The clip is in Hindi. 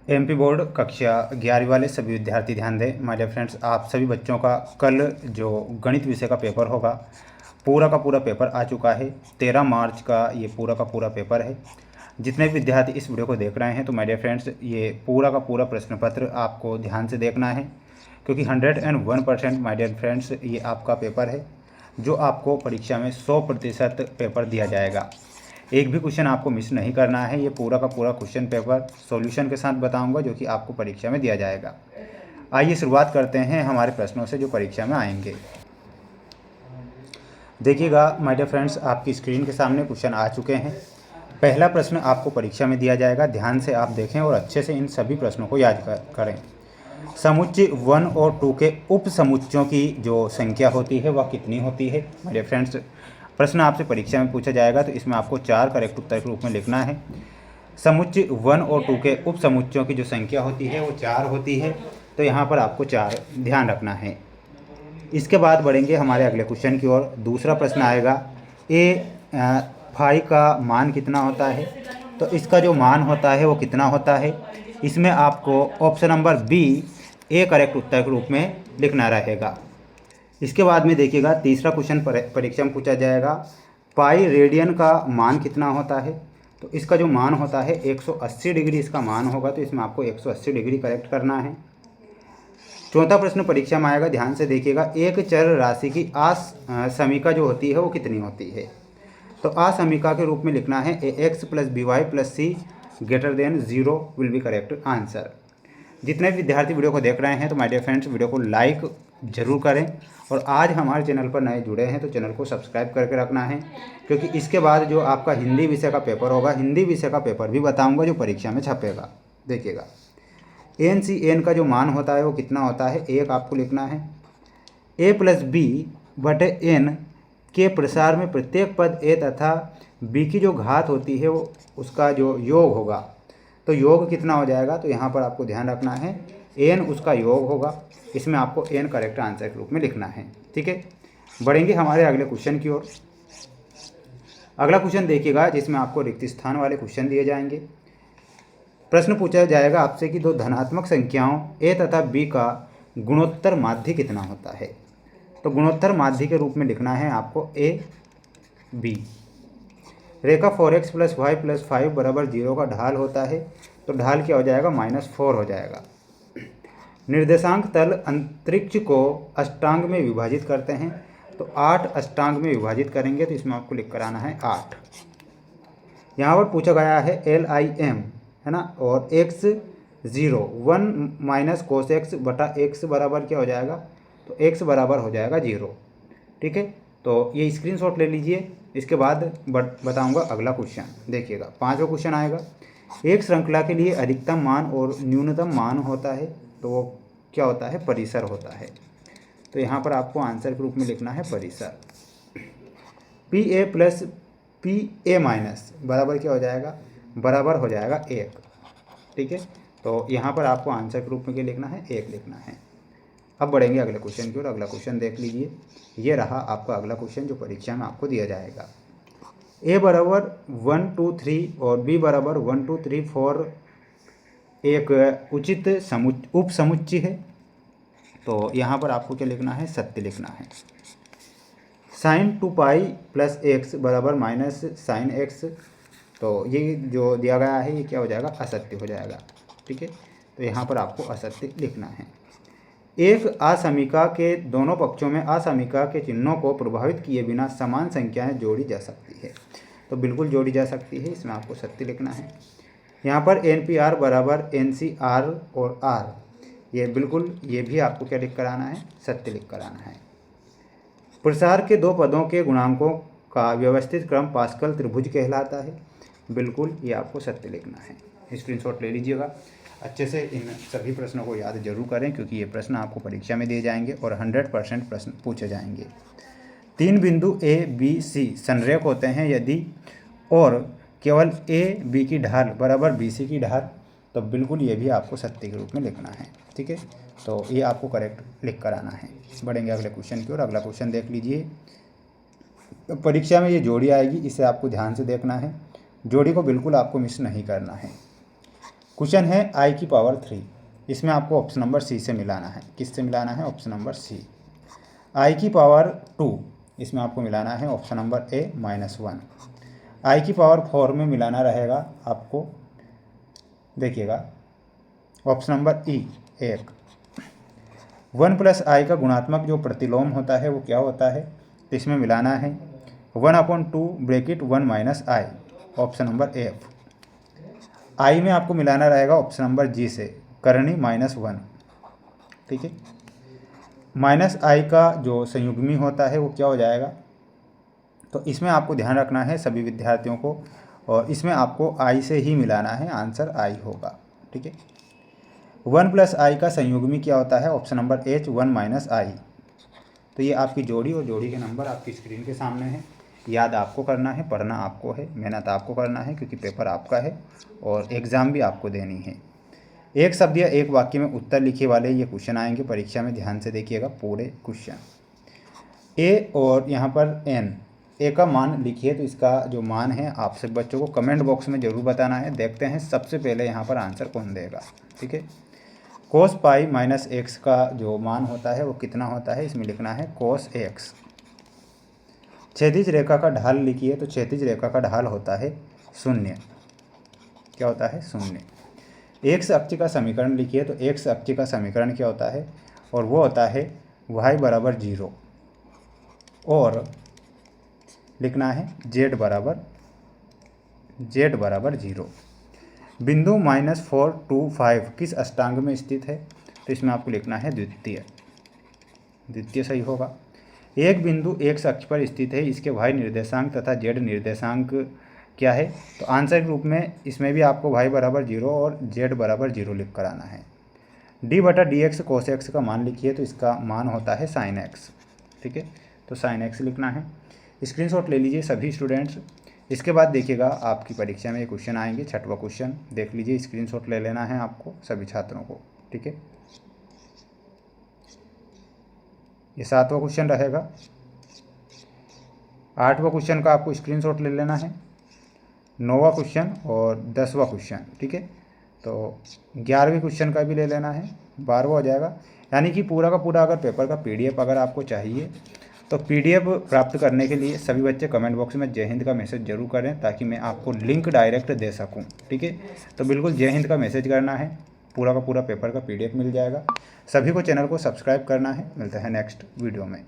एमपी बोर्ड कक्षा 11वीं वाले सभी विद्यार्थी ध्यान दें। माय डियर फ्रेंड्स, आप सभी बच्चों का कल जो गणित विषय का पेपर होगा, पूरा का पूरा पेपर आ चुका है। 13 मार्च का ये पूरा का पूरा पेपर है। जितने भी विद्यार्थी इस वीडियो को देख रहे हैं तो माय डियर फ्रेंड्स, ये पूरा का पूरा प्रश्न पत्र आपको ध्यान से देखना है, क्योंकि 101% माय डियर फ्रेंड्स ये आपका पेपर है जो आपको परीक्षा में 100% पेपर दिया जाएगा। एक भी क्वेश्चन आपको मिस नहीं करना है। ये पूरा का पूरा क्वेश्चन पेपर सॉल्यूशन के साथ बताऊंगा जो कि आपको परीक्षा में दिया जाएगा। आइए शुरुआत करते हैं हमारे प्रश्नों से जो परीक्षा में आएंगे। देखिएगा माय डियर फ्रेंड्स, आपकी स्क्रीन के सामने क्वेश्चन आ चुके हैं। पहला प्रश्न आपको परीक्षा में दिया जाएगा, ध्यान से आप देखें और अच्छे से इन सभी प्रश्नों को याद करें। समुच्चय 1 और 2 के उप समुच्चयों की जो संख्या होती है वह कितनी होती है। माय डियर फ्रेंड्स, प्रश्न आपसे परीक्षा में पूछा जाएगा तो इसमें आपको 4 करेक्ट उत्तर के रूप में लिखना है। समुच्चय 1 और 2 के उप समुच्चयों की जो संख्या होती है वो 4 होती है, तो यहाँ पर आपको 4 ध्यान रखना है। इसके बाद बढ़ेंगे हमारे अगले क्वेश्चन की ओर। दूसरा प्रश्न आएगा, फाई का मान कितना होता है। तो इसका जो मान होता है वो कितना होता है, इसमें आपको option number B A correct उत्तर के रूप में लिखना रहेगा। इसके बाद में देखिएगा तीसरा क्वेश्चन परीक्षा में पूछा जाएगा, पाई रेडियन का मान कितना होता है। तो इसका जो मान होता है 180 डिग्री इसका मान होगा, तो इसमें आपको 180 डिग्री करेक्ट करना है। चौथा प्रश्न परीक्षा में आएगा, ध्यान से देखिएगा, एक चर राशि की समीका जो होती है वो कितनी होती है। तो असमीका के रूप में लिखना है ax + by + c > 0 will be correct answer. जितने विद्यार्थी वीडियो को देख रहे हैं तो माय डियर फ्रेंड्स, वीडियो को लाइक जरूर करें, और आज हमारे चैनल पर नए जुड़े हैं तो चैनल को सब्सक्राइब करके रखना है, क्योंकि इसके बाद जो आपका हिंदी विषय का पेपर होगा, हिंदी विषय का पेपर भी बताऊंगा जो परीक्षा में छपेगा। देखिएगा, एन का जो मान होता है वो कितना होता है, एक आपको लिखना है। a + b/n के प्रसार में प्रत्येक पद a तथा b की जो घात होती है वो उसका जो योग होगा, तो योग कितना हो जाएगा। तो यहाँ पर आपको ध्यान रखना है n उसका योग होगा, इसमें आपको n करेक्ट आंसर के रूप में लिखना है। ठीक है, बढ़ेंगे हमारे अगले क्वेश्चन की ओर। अगला क्वेश्चन देखिएगा, जिसमें आपको रिक्त स्थान वाले क्वेश्चन दिए जाएंगे। प्रश्न पूछा जाएगा आपसे कि दो धनात्मक संख्याओं a तथा b का गुणोत्तर माध्य कितना होता है। तो गुणोत्तर माध्य के रूप में लिखना है आपको a b। Rekha 4x + y + 5 = 0 का ढाल होता है, तो ढाल क्या हो जाएगा, -4 हो जाएगा। निर्देशांक तल अंतरिक्ष को अष्टांग में विभाजित करते हैं, तो 8 अष्टांग में विभाजित करेंगे, तो इसमें आपको लिख कर आना है 8। यहाँ पर पूछा गया है LIM, है ना, और x 0 1 - cos x बटा x बराबर क्या हो जाएगा, तो x बराबर हो जाएगा 0। ठीक है, तो ये स्क्रीनशॉट ले लीजिए। इसके बाद बताऊंगा अगला क्वेश्चन। देखिएगा, 5वां क्वेश्चन आएगा, एक श्रृंखला के लिए अधिकतम मान और न्यूनतम मान होता है, तो वो क्या होता है, परिसर होता है। तो यहाँ पर आपको आंसर के रूप में लिखना है परिसर। PA + PA- बराबर क्या हो जाएगा, बराबर हो जाएगा 1। ठीक है, तो यहाँ पर आपको आंसर के रूप में क्या लिखना है, 1 लिखना है। अब बढ़ेंगे अगले क्वेश्चन की ओर। अगला क्वेश्चन देख लीजिए, ये रहा आपका अगला क्वेश्चन जो परीक्षा में आपको दिया जाएगा। a बराबर 1 2 3 और b बराबर 1 2 3 4 एक उचित उप समुच्चय है, तो यहाँ पर आपको क्या लिखना है, सत्य लिखना है। sin 2π + x बराबर -sin x, तो ये जो दिया गया है ये क्या हो जाएगा, असत्य हो जाएगा। ठीक है, तो यहाँ पर आपको असत्य लिखना है। एक असमीका के दोनों पक्षों में असमीका के चिन्हों को प्रभावित किए बिना समान संख्याएं जोड़ी जा सकती है, तो बिल्कुल जोड़ी जा सकती है, इसमें आपको सत्य लिखना है। यहाँ पर NPR बराबर NCR और R, ये बिल्कुल ये भी आपको क्या लिख कर आना है, सत्य लिख कर आना है। प्रसार के दो पदों के गुणांकों का व्यवस्थित क्रम पास्कल त्रिभुज कहलाता है, बिल्कुल ये आपको सत्य लिखना है। स्क्रीनशॉट ले लीजिएगा, अच्छे से इन सभी प्रश्नों को याद जरूर करें, क्योंकि ये प्रश्न आपको परीक्षा में दिए जाएंगे और 100% प्रश्न पूछे जाएंगे। 3 बिंदु A B C संरेख होते हैं यदि और केवल A B की ढाल बराबर BC की ढाल, तो बिल्कुल ये भी आपको सत्य के रूप में लिखना है। ठीक है, तो ये आपको करेक्ट लिख कर आना है। बढ़ेंगे अगले क्वेश्चन की ओर। अगला क्वेश्चन देख लीजिए, परीक्षा में ये जोड़ी आएगी, इसे आपको ध्यान से देखना है, जोड़ी को बिल्कुल आपको मिस नहीं करना है। क्वेश्चन है आई की पावर 3, इसमें आपको ऑप्शन नंबर सी से मिलाना है। किससे मिलाना है? Option number C. आई की पावर 2, इसमें आपको मिलाना है ऑप्शन नंबर ए -1। आई की पावर 4 में मिलाना रहेगा आपको, देखिएगा ऑप्शन नंबर ई 1। 1 प्लस आई का गुणात्मक जो प्रतिलोम होता है वो क्या होता है? तो इसमें मिलाना है 1/2 ब्रैकेट 1 माइनस आई, ऑप्शन नंबर एफ। आई में आपको मिलाना रहेगा ऑप्शन नंबर जी से, करणी -1। ठीक है, माइनस आई का जो संयुग्मी होता है वो क्या हो जाएगा? तो इसमें आपको ध्यान रखना है सभी विद्यार्थियों को, और इसमें आपको आई से ही मिलाना है, आंसर आई होगा। ठीक है, 1 प्लस आई का संयुग्मी क्या होता है? ऑप्शन नंबर एच 1 माइनस आई। तो ये आपकी जोड़ी, और जोड़ी के नंबर आपकी स्क्रीन के सामने है। याद आपको करना है, पढ़ना आपको है, मेहनत आपको करना है, क्योंकि पेपर आपका है और एग्ज़ाम भी आपको देनी है। एक शब्द या एक वाक्य में उत्तर लिखे वाले ये क्वेश्चन आएंगे परीक्षा में, ध्यान से देखिएगा पूरे क्वेश्चन। ए और यहाँ पर एन, ए का मान लिखिए, तो इसका जो मान है आप सब बच्चों को कमेंट बॉक्स में ज़रूर बताना है। देखते हैं सबसे पहले यहाँ पर आंसर कौन देगा। ठीक है, कोस पाई माइनस एक्स का जो मान होता है वो कितना होता है? इसमें लिखना है कोस एक्स। क्षैतिज रेखा का ढाल लिखिए, तो क्षैतिज रेखा का ढाल होता है 0। क्या होता है? 0। एक्स अक्ष का समीकरण लिखिए, तो एक्स अक्ष का समीकरण क्या होता है? और वो होता है y बराबर 0, और लिखना है z बराबर 0। बिंदु -4 2 5 किस अष्टांग में स्थित है? तो इसमें आपको लिखना है द्वितीय। द्वितीय सही होगा। एक बिंदु x अक्ष पर स्थित है, इसके y निर्देशांक तथा z निर्देशांक क्या है? तो आंसर के रूप में इसमें भी आपको y बराबर 0 और z बराबर 0 लिख कर आना है। d/dx cos x का मान लिखिए, तो इसका मान होता है sin x। ठीक है, तो sin x लिखना है। स्क्रीनशॉट ले लीजिए सभी स्टूडेंट्स। इसके बाद देखिएगा आपकी परीक्षा में ये क्वेश्चन आएंगे, 6वां क्वेश्चन देख लीजिए, स्क्रीनशॉट ले लेना है आपको सभी छात्रों को। ठीक है, ये 7वां क्वेश्चन रहेगा। 8वां क्वेश्चन का आपको स्क्रीनशॉट ले लेना है, 9वां क्वेश्चन और 10वां क्वेश्चन। ठीक है, तो 11वें क्वेश्चन का भी ले लेना है, 12वां हो जाएगा। यानी कि पूरा का पूरा अगर पेपर का PDF अगर आपको चाहिए, तो PDF प्राप्त करने के लिए सभी बच्चे कमेंट बॉक्स में जय हिंद का मैसेज जरूर करें, ताकि मैं आपको लिंक डायरेक्ट दे सकूं। ठीक है, तो बिल्कुल जय हिंद का मैसेज करना है, पूरा का पूरा पेपर का PDF मिल जाएगा। सभी को चैनल को सब्सक्राइब करना है। मिलता है नेक्स्ट वीडियो में।